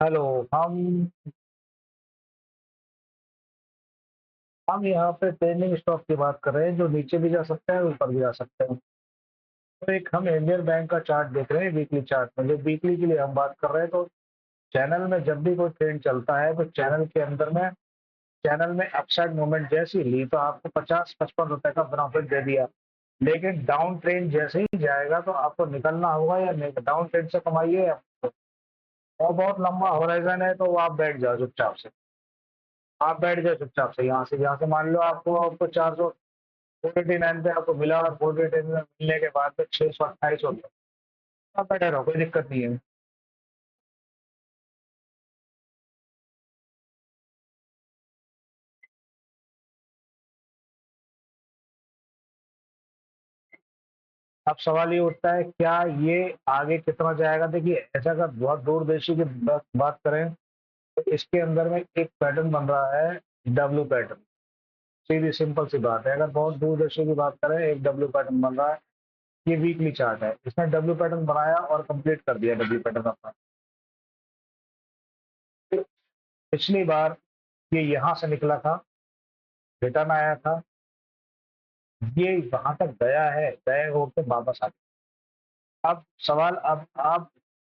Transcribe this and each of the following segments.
Hello. हम हम यहाँ पे ट्रेंडिंग स्टॉक की बात कर रहे हैं जो नीचे भी जा सकता है ऊपर भी जा सकते हैं। तो एक हम इंडियन बैंक का चार्ट देख रहे हैं, वीकली चार्ट में। जो वीकली के लिए हम बात कर रहे हैं, तो चैनल में जब भी कोई ट्रेंड चलता है तो चैनल में अपसाइड मूवमेंट जैसी ली तो आपको 50-55 रुपए का प्रॉफिट दे दिया। लेकिन डाउन ट्रेंड जैसे ही जाएगा तो आपको निकलना होगा या नहीं। डाउन ट्रेंड से कमाइए और बहुत लंबा होराइजन है तो वो आप बैठ जाओ चुपचाप से। आप बैठ जाओ चुपचाप से, यहाँ से मान लो आपको 489 पे आपको मिला और 489 में मिलने के बाद में 628 हो गया। आप बैठे रहो, कोई दिक्कत नहीं है। अब सवाल ये उठता है, क्या ये आगे कितना जाएगा? देखिए, ऐसा अगर बहुत दूरदेशी की बात करें तो इसके अंदर में एक पैटर्न बन रहा है, डब्ल्यू पैटर्न। सीधी सिंपल सी बात है, अगर बहुत दूरदर्शी की बात करें, एक डब्ल्यू पैटर्न बन रहा है। ये वीकली चार्ट है, इसने डब्ल्यू पैटर्न बनाया और कंप्लीट कर दिया डब्ल्यू पैटर्न अपना। पिछली बार ये यहाँ से निकला था, रिटर्न आया था, ये वहां तक गया है, गए होकर वापस आ गया। अब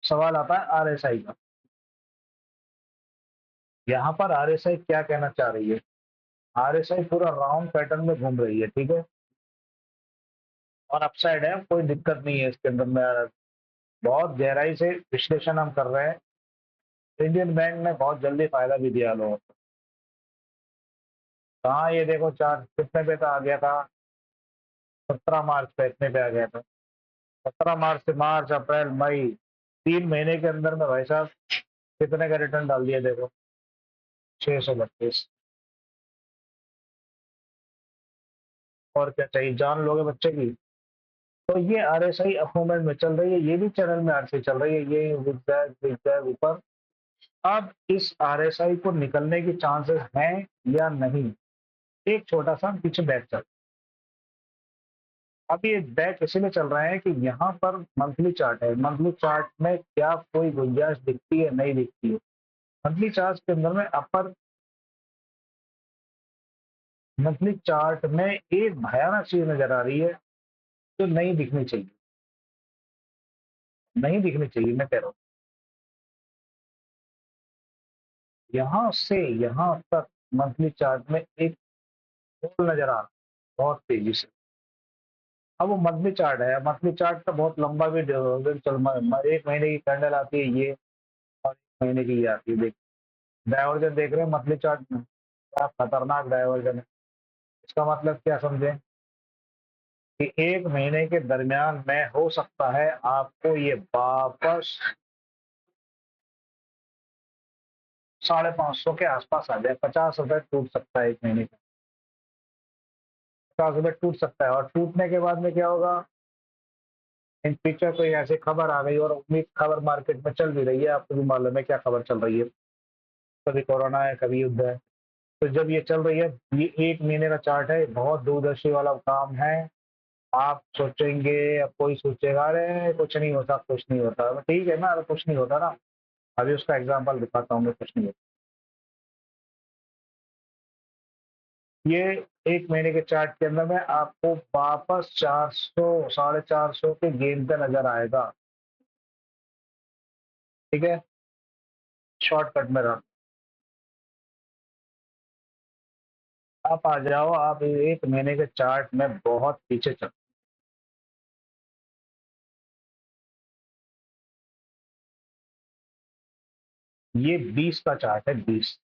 सवाल आता है आरएसआई का। यहाँ पर आरएसआई क्या कहना चाह रही है? आरएसआई पूरा राउंड पैटर्न में घूम रही है, ठीक है, और अपसाइड है, कोई दिक्कत नहीं है इसके अंदर में। बहुत गहराई से विश्लेषण हम कर रहे हैं। इंडियन बैंक ने बहुत जल्दी फायदा भी दिया लोगों को। कहाँ ये देखो, चार कितने पे था, आ गया था 17 मार्च पे, इतने पे आ गया था। 17 मार्च से मार्च, अप्रैल, मई, 3 महीने के अंदर में भाई साहब कितने का रिटर्न डाल दिया देखो, 632। और क्या चाहिए, जान लोगे बच्चे की। तो ये आरएसआई अप मूवमेंट में चल रही है, ये भी चैनल में आरएसआई चल रही है, ये विग ऊपर। अब इस आरएसआई को निकलने की चांसेस हैं या नहीं? एक छोटा सा पीछे बैक चल। अब ये बैक इसीलिए चल रहे हैं कि यहाँ पर मंथली चार्ट है, मंथली चार्ट में क्या कोई गुंजाइश दिखती है? नहीं दिखती है। मंथली चार्ट के अंदर में अपर, मंथली चार्ट में एक भयानक चीज नजर आ रही है जो नहीं दिखनी चाहिए, नहीं दिखनी चाहिए, मैं कह रहा हूँ। यहाँ से यहाँ तक मंथली चार्ट में एक होल नजर आ रहा है, बहुत तेजी से। अब वो मंथली चार्ट है, मंथली चार्ट का बहुत लंबा भी एक महीने की कैंडल आती है ये, और एक महीने की ये आती है। देख, डायवर्जन देख रहे हैं मंथली चार्ट में, क्या खतरनाक डायवर्जन है। इसका मतलब क्या समझे कि एक महीने के दरमियान में हो सकता है आपको ये वापस 550 के आसपास आ जाए। 50 रुपए टूट सकता है एक महीने का, 50 रुपए टूट सकता है। और टूटने के बाद में क्या होगा? इन फ्यूचर कोई ऐसी खबर आ गई, और उम्मीद खबर मार्केट में चल भी रही है, आपको भी मालूम है क्या खबर चल रही है। कभी कोरोना है, कभी युद्ध है। तो जब ये चल रही है, ये एक महीने का चार्ट है, बहुत दूरदर्शी वाला काम है। आप सोचेंगे, अब कोई सोचेगा अरे कुछ नहीं होता, कुछ नहीं होता, तो ठीक है ना, अगर कुछ नहीं होता ना, अभी उसका एग्जाम्पल दिखाता हूँ मैं, कुछ नहीं होता। ये एक महीने के चार्ट के अंदर में आपको वापस 400, 450 के गेम पे नजर आएगा, ठीक है। शॉर्टकट में रख, आप आ जाओ, आप एक महीने के चार्ट में बहुत पीछे चल। ये 20 का चार्ट है, 20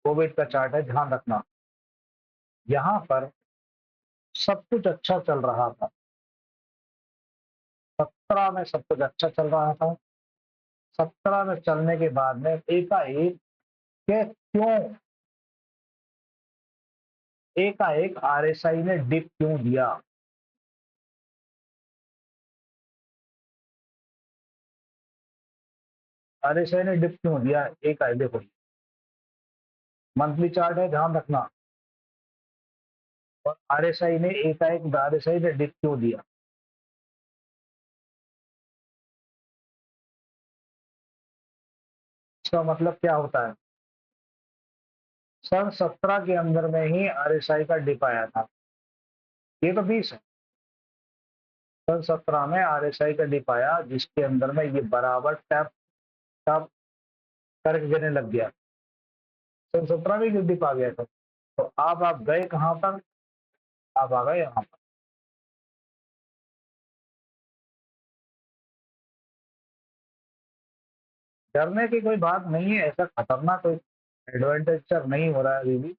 कोविड का चार्ट है, ध्यान रखना। यहाँ पर सब कुछ अच्छा चल रहा था, 17 में सब कुछ अच्छा चल रहा था। 17 में चलने के बाद में एकाएक, के क्यों एकाएक आरएसआई ने डिप क्यों दिया? आरएसआई ने डिप क्यों दिया एकाएक? देखो, मंथली चार्ट है, ध्यान रखना। और आरएसआई ने एकाएक, आरएसआई ने डिप क्यों दिया? इसका मतलब क्या होता है? सन 17 के अंदर में ही आरएसआई का डिप आया था। ये तो 20 है। सन 17 में आरएसआई का डिप आया जिसके अंदर में ये बराबर टैप टैप करके गिरने लग गया। सन 17 में ये डिप आ गया था। तो आप गए कहाँ पर? आप आ गए यहाँ पर। डरने की कोई बात नहीं है, ऐसा खतरनाक कोई एडवेंचर नहीं हो रहा है अभी भी।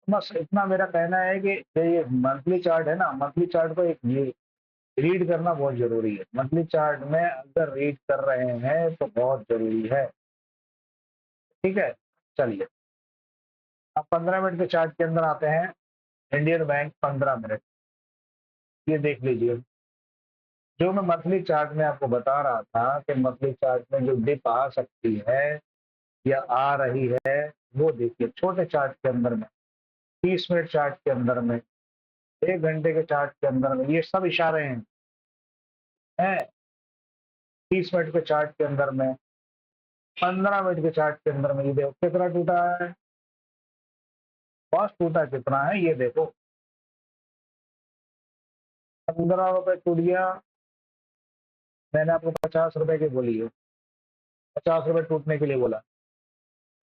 बस इतना मेरा कहना है कि ये मंथली चार्ट है ना, मंथली चार्ट को एक ये रीड करना बहुत जरूरी है। मंथली चार्ट में अगर रीड कर रहे हैं तो बहुत जरूरी है। ठीक है, चलिए अब 15 मिनट के चार्ट के अंदर आते हैं। इंडियन बैंक 15 मिनट, ये देख लीजिए। जो मैं मंथली चार्ट में आपको बता रहा था कि मंथली चार्ट में जो डिप आ सकती है या आ रही है, वो देखिए छोटे चार्ट के अंदर में, 30 मिनट चार्ट के अंदर में, 1 घंटे के चार्ट के अंदर में, ये सब इशारे हैं। 30 मिनट के चार्ट के अंदर में, 15 मिनट के चार्ट के अंदर में, ये देखो कितना टूटा है। बस टूटा कितना है ये देखो, 15 रुपए टूट गया। मैंने आपको 50 रुपए की बोली है, 50 रुपए टूटने के लिए बोला।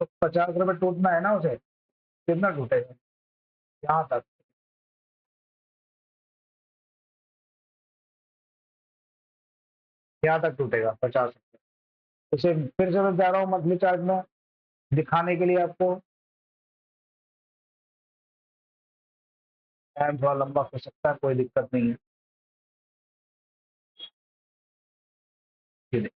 तो 50 रुपए टूटना है ना उसे, कितना टूटेगा? यहाँ तक, यहाँ तक टूटेगा 50 रुपए। उसे फिर से मैं जा रहा हूँ मंथली चार्ट में दिखाने के लिए आपको। टाइम थोड़ा लंबा हो सकता है, कोई दिक्कत नहीं है। ये देखिए,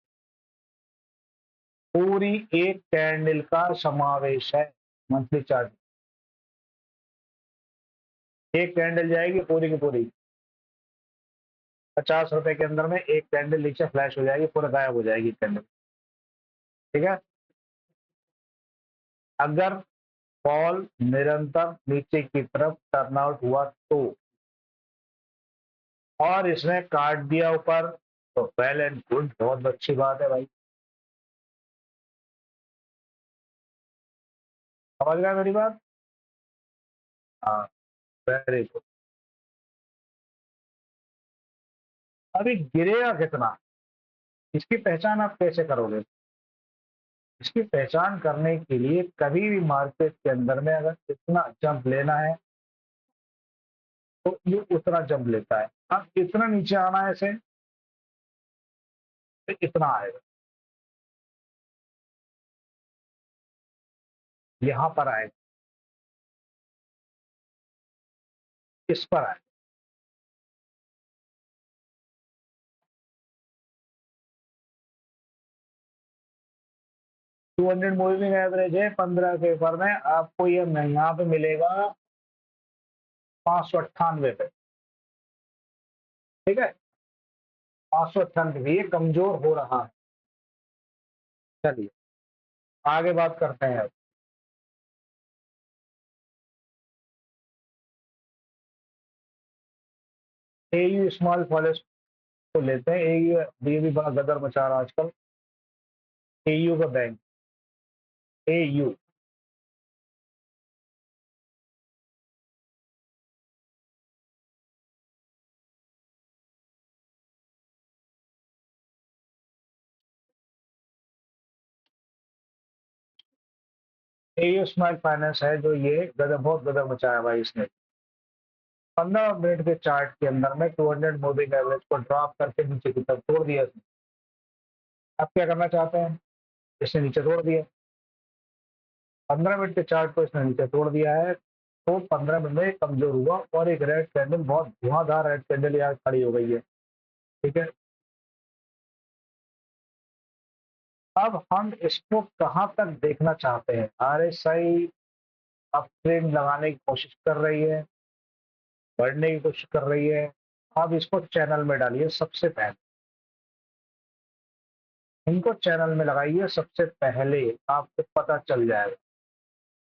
पूरी एक कैंडल का समावेश है मंथली चार्ट। एक कैंडल जाएगी पूरी की पूरी, 50 रुपए के अंदर में एक कैंडल नीचे फ्लैश हो जाएगी, पूरा गायब हो जाएगी कैंडल। ठीक है, अगर फॉल निरंतर नीचे की तरफ टर्न आउट हुआ तो, और इसने काट दिया ऊपर, तो वेल एंड गुड, बहुत अच्छी बात है भाई। समझ गया मेरी बात? हाँ, वेरी गुड। अभी गिरेगा कितना, इसकी पहचान आप कैसे करोगे? इसकी पहचान करने के लिए कभी भी मार्केट के अंदर में अगर इतना जंप लेना है तो ये उतना जंप लेता है। अब इतना नीचे आना है इसे, तो इतना आएगा, यहाँ पर आएगा, इस पर आएगा। 200 मूविंग एवरेज है 15 के ऊपर में, आपको ये यहाँ पे मिलेगा 598 पे। ठीक है, 598, ये कमजोर हो रहा है। चलिए आगे बात करते हैं। एयू स्मॉल फॉरेस्ट को लेते हैं। एयू ये भी बड़ा गदर मचा रहा है आजकल। एयू का bank, AU, AU small finance है जो ये गदर, बहुत गदर मचाया भाई इसने। 15 मिनट के चार्ट के अंदर में 200 मूविंग एवरेज को ड्रॉप करके नीचे की तरफ तोड़ दिया इसने। अब क्या करना चाहते हैं? इसने नीचे तोड़ दिया, 15 मिनट के चार्ट को इसने नीचे तोड़ दिया है। तो 15 मिनट में कमजोर हुआ और एक रेड कैंडल, बहुत धुआंधार रेड कैंडल यहाँ खड़ी हो गई है। ठीक है, अब हम इसको कहाँ तक देखना चाहते हैं? आरएसआई अब ट्रेंड लगाने की कोशिश कर रही है, बढ़ने की कोशिश कर रही है। अब इसको चैनल में डालिए सबसे पहले, इनको चैनल में लगाइए सबसे पहले, आपको पता चल जाएगा।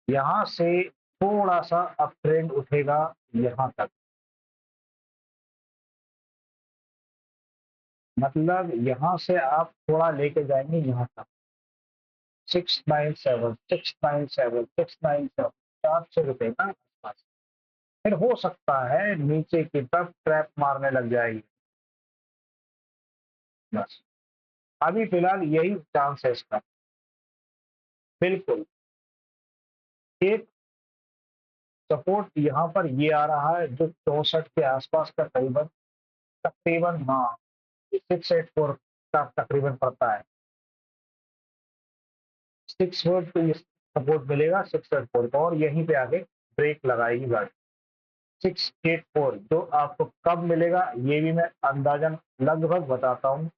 यहाँ से थोड़ा सा अप ट्रेंड उठेगा यहाँ तक, मतलब यहाँ से आप थोड़ा लेके जाएंगे यहाँ तक। 697 697 697 ₹400 का आसपास। फिर हो सकता है नीचे की तरफ ट्रैप मारने लग जाएगी। बस अभी फिलहाल यही चांस है इसका। बिल्कुल। एक सपोर्ट यहाँ पर ये आ रहा है जो 64 के आसपास का करीबन तकरीबन, हाँ, 684 का तकरीबन पड़ता है। 6 वोल्ट पे ये सपोर्ट मिलेगा 684 का, और यहीं पे आके ब्रेक लगाएगी गाड़ी। 684 जो आपको कब मिलेगा ये भी मैं अंदाजन लगभग बताता हूँ।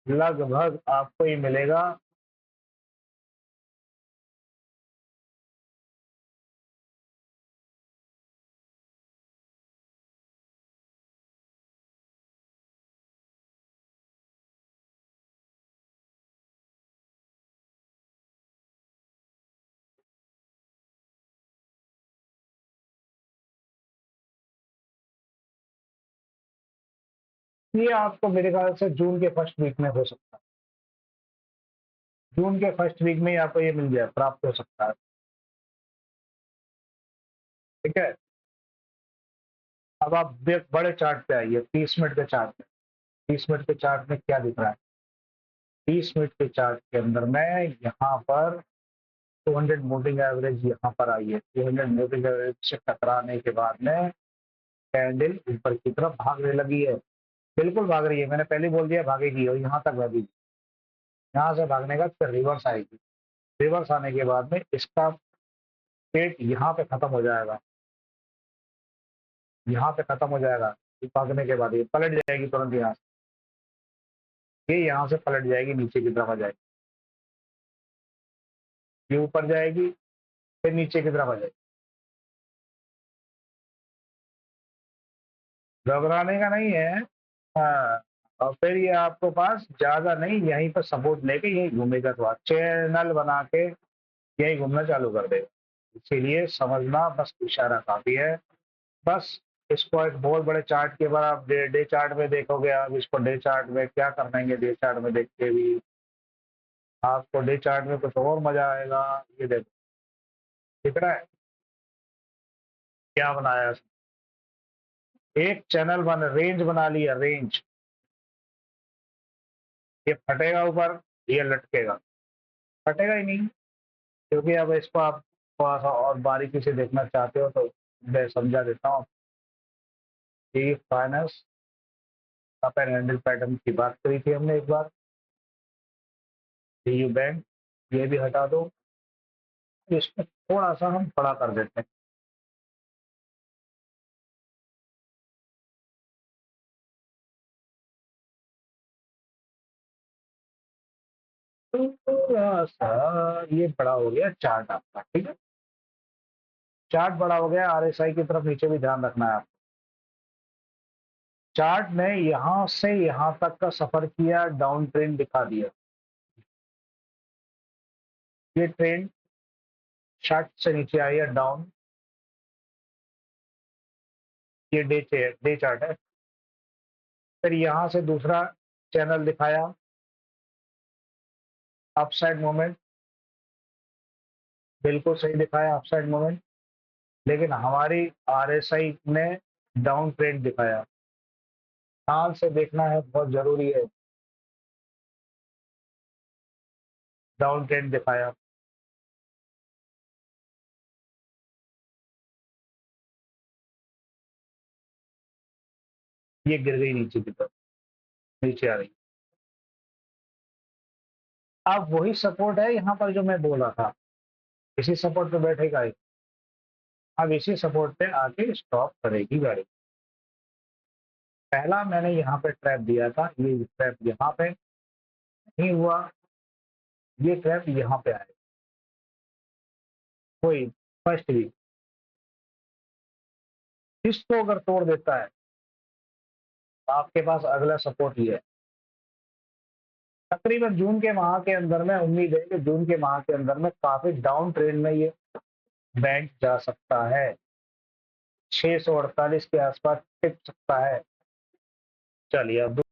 लगभग आपको ये मिलेगा ये आपको मेरे ख्याल से जून के फर्स्ट वीक में हो सकता है। जून के फर्स्ट वीक में ही आपको ये मिल जाए, प्राप्त हो सकता है। ठीक है। अब आप बड़े चार्ट पे आइए, 30 मिनट के चार्ट पे। 30 मिनट के चार्ट में क्या दिख रहा है? 30 मिनट के चार्ट के अंदर में यहाँ पर 200 मूविंग एवरेज यहाँ पर आई है। 200 मूविंग एवरेज से टकराने के बाद में कैंडल ऊपर की तरफ भागने लगी है। बिल्कुल भाग रही है, मैंने पहले बोल दिया भागेगी, और यहाँ तक भागी। यहाँ से भागने का फिर रिवर्स आएगी। रिवर्स आने के बाद में इसका पेट यहाँ पे खत्म हो जाएगा। यहाँ पे खत्म हो जाएगा। भागने के बाद ये पलट जाएगी तुरंत यहाँ से। ये यहाँ से पलट जाएगी, नीचे की तरफ आ जाएगी। ये ऊपर जाएगी, फिर नीचे की तरफ आ जाएगी। घबराने का नहीं है। हाँ, और फिर ये आपको पास ज्यादा नहीं, यहीं पर सपोर्ट लेके यही घूमेगा, तो चैनल बना के यही घूमना चालू कर देगा। इसीलिए समझना बस इशारा काफी है। बस इसको एक बहुत बड़े चार्ट के बाद आप डे चार्ट में देखोगे। आप इसको डे चार्ट में क्या कर पाएंगे, डे चार्ट में देख के भी आपको डे चार्ट में कुछ और मजा आएगा। ये देखो, दिख रहा है क्या बनाया है? एक चैनल रेंज बना लिया, रेंज। ये फटेगा ऊपर, ये लटकेगा। फटेगा ही नहीं, क्योंकि अब इसको आप थोड़ा सा और बारीकी से देखना चाहते हो तो मैं समझा देता हूँ। ये finance up and handle pattern की बात करी थी हमने एक बार। डीयू बैंक, ये भी हटा दो। इसमें थोड़ा सा हम बड़ा कर देते हैं। तो थोड़ा सा ये बड़ा हो गया चार्ट आपका, ठीक है। चार्ट बड़ा हो गया, आरएसआई की तरफ नीचे भी ध्यान रखना है आपको। चार्ट ने यहाँ से यहाँ तक का सफर किया, डाउन ट्रेंड दिखा दिया। ये ट्रेंड 60 से नीचे आई है डाउन। ये डे चार्ट है। फिर यहाँ से दूसरा चैनल दिखाया, अपसाइड मूवमेंट। बिल्कुल सही दिखाया, अपसाइड मूवमेंट। लेकिन हमारी आरएसआई ने डाउन ट्रेंड दिखाया। ध्यान से देखना है, बहुत जरूरी है। डाउन ट्रेंड दिखाया, ये गिर गई नीचे की तरफ, नीचे आ रही। अब वही सपोर्ट है यहाँ पर जो मैं बोला था, इसी सपोर्ट पे बैठेगा ये। अब इसी सपोर्ट पे आके स्टॉप करेगी गाड़ी। पहला मैंने यहाँ पे ट्रैप दिया था, ये ट्रैप यहाँ पे नहीं हुआ, ये ट्रैप यहाँ पे आएगा। कोई फर्स्ट वीक इसको अगर तोड़ देता है, तो आपके पास अगला सपोर्ट ये है। तकरीबन जून के माह के अंदर में उम्मीद है कि जून के माह के अंदर में काफी डाउन ट्रेंड में ये बैंक जा सकता है। 648 के आसपास टिक सकता है। चलिए अब